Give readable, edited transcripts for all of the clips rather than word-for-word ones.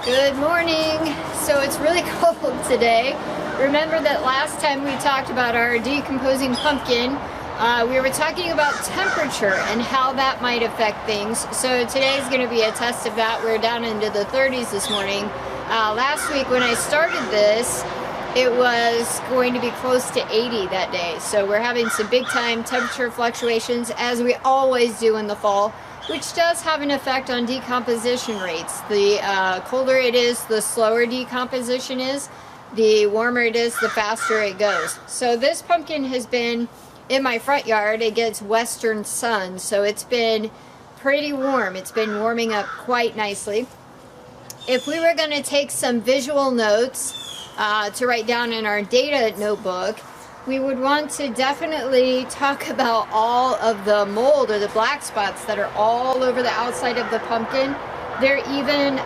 Good morning. So it's really cold today. Remember that last time we talked about our decomposing pumpkin, we were talking about temperature and how that might affect things. So today is going to be a test of that. We're down into the 30s this morning. Last week when I started this, it was going to be close to 80 that day. So we're having some big time temperature fluctuations, as we always do in the fall, which does have an effect on decomposition rates. The colder it is, the slower decomposition is. The warmer it is, the faster it goes. So this pumpkin has been in my front yard. It gets western sun, so it's been pretty warm. It's been warming up quite nicely. If we were going to take some visual notes to write down in our data notebook, we would want to definitely talk about all of the mold or the black spots that are all over the outside of the pumpkin. There are even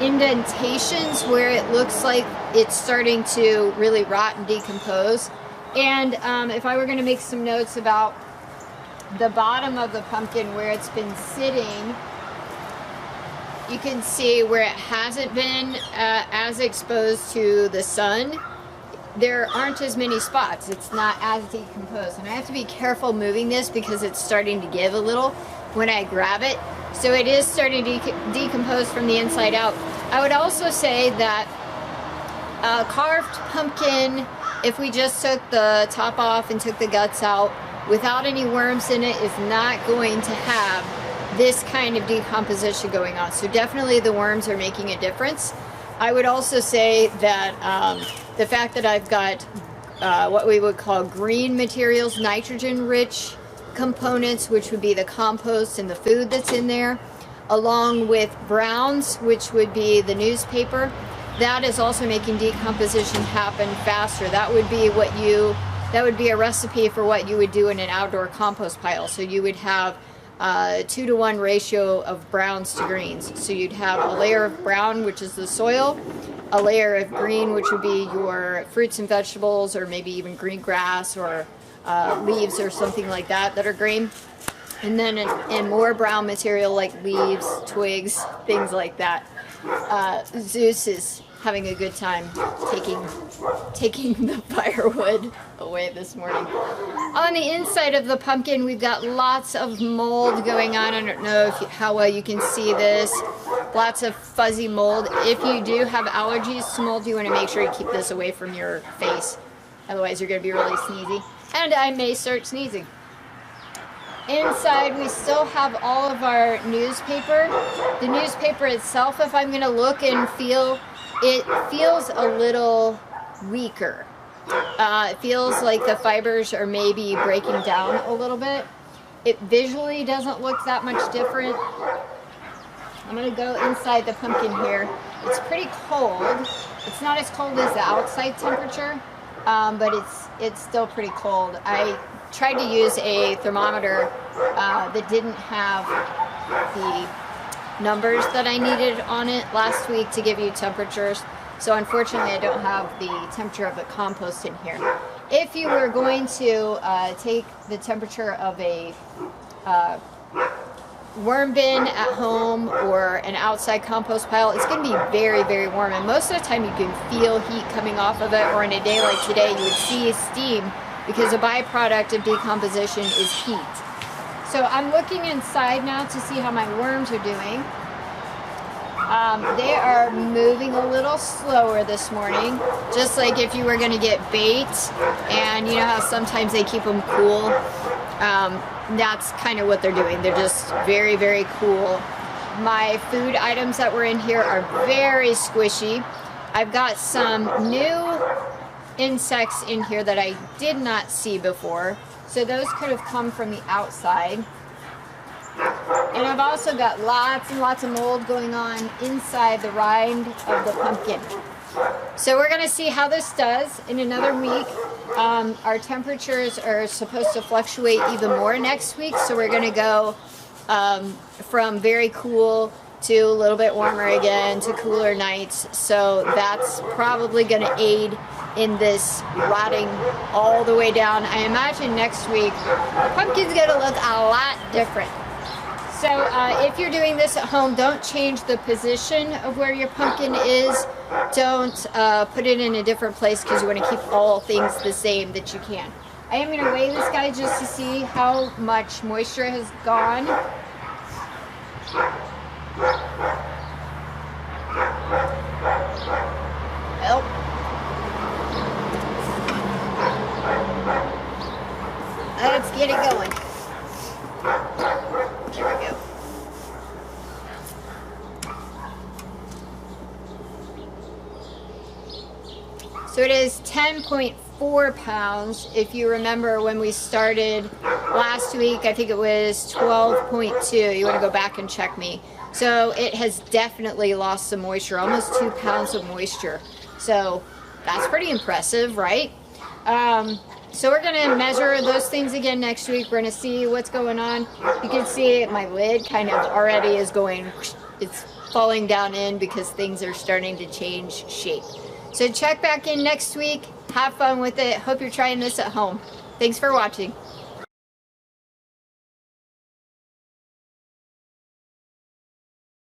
indentations where it looks like it's starting to really rot and decompose. And if I were going to make some notes about the bottom of the pumpkin where it's been sitting, you can see where it hasn't been as exposed to the sun. There aren't as many spots. It's not as decomposed. And I have to be careful moving this because it's starting to give a little when I grab it. So it is starting to decompose from the inside out. I would also say that a carved pumpkin, if we just took the top off and took the guts out without any worms in it, is not going to have this kind of decomposition going on. So definitely the worms are making a difference. I would also say that the fact that I've got what we would call green materials, nitrogen-rich components, which would be the compost and the food that's in there, along with browns, which would be the newspaper, that is also making decomposition happen faster. That would be a recipe for what you would do in an outdoor compost pile. So you would have 2-to-1 ratio of browns to greens. So you'd have a layer of brown, which is the soil, a layer of green, which would be your fruits and vegetables, or maybe even green grass or leaves or something like that that are green. And then in more brown material like leaves, twigs, things like that. Zeus is having a good time taking the firewood away this morning. On the inside of the pumpkin, we've got lots of mold going on. I don't know how well you can see this. Lots of fuzzy mold. If you do have allergies to mold, you want to make sure you keep this away from your face. Otherwise, you're going to be really sneezy. And I may start sneezing. Inside, we still have all of our newspaper. The newspaper itself, if I'm going to look and feel, it feels a little weaker. It feels like the fibers are maybe breaking down a little bit. It visually doesn't look that much different. I'm going to go inside the pumpkin here. It's pretty cold. It's not as cold as the outside temperature, but it's still pretty cold. I tried to use a thermometer that didn't have the numbers that I needed on it last week to give you temperatures. So unfortunately, I don't have the temperature of the compost in here. If you were going to take the temperature of a worm bin at home or an outside compost pile, it's going to be very, very warm. And most of the time, you can feel heat coming off of it. Or in a day like today, you would see steam, because a byproduct of decomposition is heat. So I'm looking inside now to see how my worms are doing. They are moving a little slower this morning, just like if you were going to get bait, and you know how sometimes they keep them cool. That's kind of what they're doing. They're just very, very cool. My food items that were in here are very squishy. I've got some new insects in here that I did not see before, so those could have come from the outside. And I've also got lots and lots of mold going on inside the rind of the pumpkin. So we're going to see how this does in another week. Our temperatures are supposed to fluctuate even more next week, so we're going to go from very cool to a little bit warmer again to cooler nights. So that's probably going to aid in this rotting all the way down. I imagine next week the pumpkin's going to look a lot different. So if you're doing this at home, don't change the position of where your pumpkin is. Don't put it in a different place because you want to keep all things the same that you can. I am going to weigh this guy just to see how much moisture has gone. Well, let's get it going. There we go. So it is 10.4 pounds. If you remember when we started last week, I think it was 12.2. You want to go back and check me. So it has definitely lost some moisture, almost 2 pounds of moisture. So that's pretty impressive, right? So we're going to measure those things again next week. We're going to see what's going on. You can see my lid kind of already is going, it's falling down in because things are starting to change shape. So check back in next week. Have fun with it. Hope you're trying this at home. Thanks for watching.